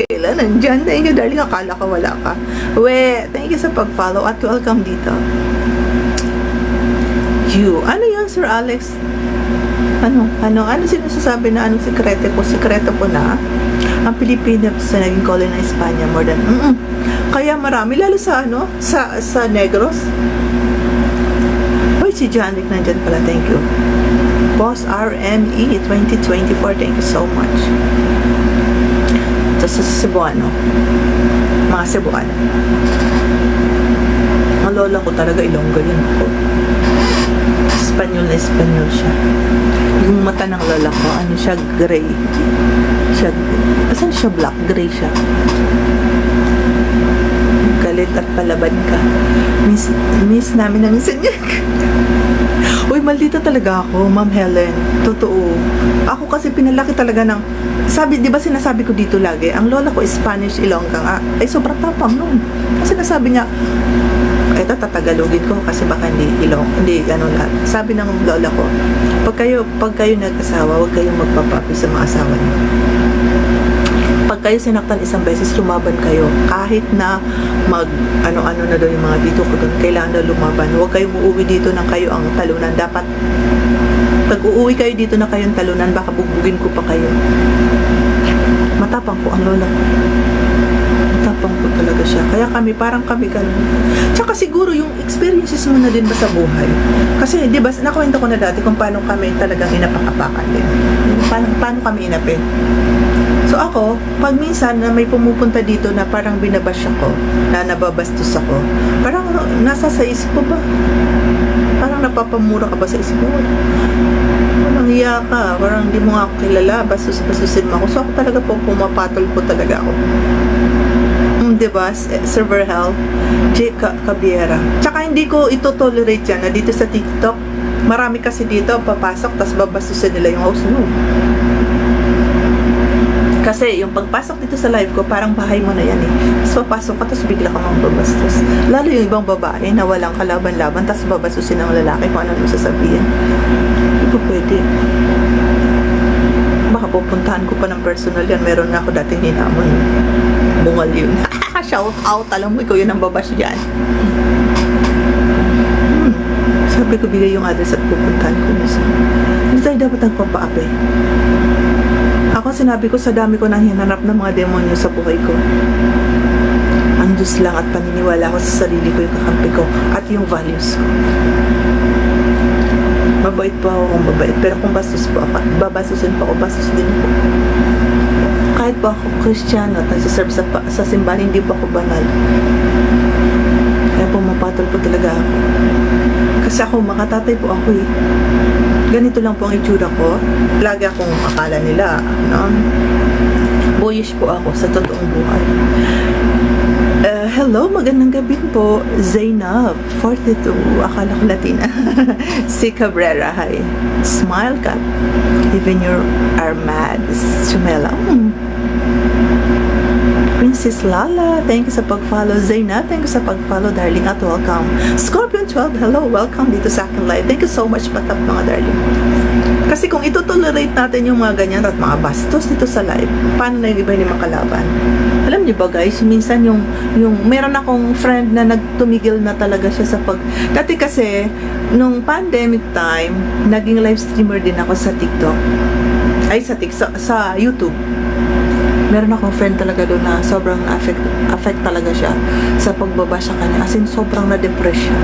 Kayla, nandyan. Thank you, darling. Akala ko wala ka. Thank you sa pag-follow at welcome dito. Ano yun, Sir Alex? Ano sinasabi na anong sekreto ko? Sekreto ko na ang Pilipinas sa naging colony ng Espanya more than kaya marami, lalo sa sa Negros. Hoy, si Janik nandyan pala, thank you. Boss RME 2024, thank you so much. Ito sa Cebuano, mga Cebuano. Ang lola ko talaga Ilonggo yun ako. Espanyol na Espanyol siya. Yung mata ng lola ko, siya, gray. Asan siya? Black, gray siya. Galit at palaban ka. Miss namin na minsan niya. Uy, maldita talaga ako, Ma'am Helen. Totoo. Ako kasi pinalaki talaga ng, di ba sinasabi ko dito lagi, ang lola ko is Spanish Ilongga nga. Ay, sobrang tapang nun. Kasi nasabi niya, ito tatagalogin ko kasi baka hindi lahat. Sabi ng lola ko, pag kayo nag-asawa, huwag kayong magpapapi sa mga asawa niyo. Pag kayo sinaktan isang beses, lumaban kayo. Kahit na ano-ano na daw yung mga dito ko doon, kailangan na lumaban. Huwag kayong uuwi dito na kayo ang talunan. Dapat, pag uuwi kayo dito na kayo ang talunan, baka bugbugin ko pa kayo. Matapang po ang lola ko. Matapang po talaga siya. Kaya parang kami ganun. Tsaka siguro yung experiences mo na din ba sa buhay. Kasi, di ba, nakwento ko na dati kung paano kami talagang inapak-apakan din. Paano kami inapin. So ako, pag minsan na may pumupunta dito na parang binabash ako, na nababastos ako, parang nasa sa isip ko ba? Parang napapamura ka ba sa isip ko? Walang hiya ka, parang hindi mo nga ako kilala, basusin mo ako. So ako talaga po, pumapatol po talaga ako. Diba? Sir Verhel, J. Cabiera. Tsaka hindi ko ito-tolerate yan na dito sa TikTok. Marami kasi dito, papasok, tas babasusin nila yung host mo. Kasi yung pagpasok dito sa live ko, parang bahay mo na yan eh. Tapos papasok ka, tapos bigla ka mambabastos. Lalo yung ibang babae na walang kalaban-laban, tapos babasusin ng lalaki kung ano sasabihin. Hindi po pwede. Baka pupuntahan ko pa ng personal yan. Meron nga ako dating hinamon. Bungal yun. Shout out, alam mo, ikaw yun ang babash dyan. Sabi ko, bigay yung address at pupuntahan ko niya. Hindi tayo dapat nagpapaapi. Ako sinabi ko, sa dami ko nang hinanap ng mga demonyo sa buhay ko. Ang Diyos lang at paniniwala ko sa sarili ko, yung kakampi ko at yung values ko. Mabait po ako kung mabait, pero kung bastos po ako, babasusin po ako, bastos din po. Kahit po ako Kristiyano at nagsiserve sa simbahan, hindi po ako banal. Kaya pumapatol po talaga ako. Kasi ako, makatatay po ako eh. Ganito lang po ang itsura ko. Lagi akong akala nila, boyish po ako sa totoong buhay. Hello, magandang gabi po. Zainab, 42. Akala ko Latina. Si Cabrera, hi. Smile ka. Even you are mad. Sumela. Princess Lala, thank you sa pag-follow. Zainab, thank you sa pag-follow, darling, at welcome. Scorpion 12, hello, welcome dito sa akin live. Thank you so much, patap mga darling. Kasi kung ito-tolerate natin yung mga ganyan at mga bastos dito sa live, paano na yung iba yung makalaban? Alam niyo ba guys, minsan yung meron akong friend na nagtumigil na talaga siya sa dati kasi, nung pandemic time, naging live streamer din ako sa TikTok. Ay, sa YouTube. Meron akong friend talaga doon na sobrang affect talaga siya sa pagbaba sa kanya. As in, sobrang na-depress siya.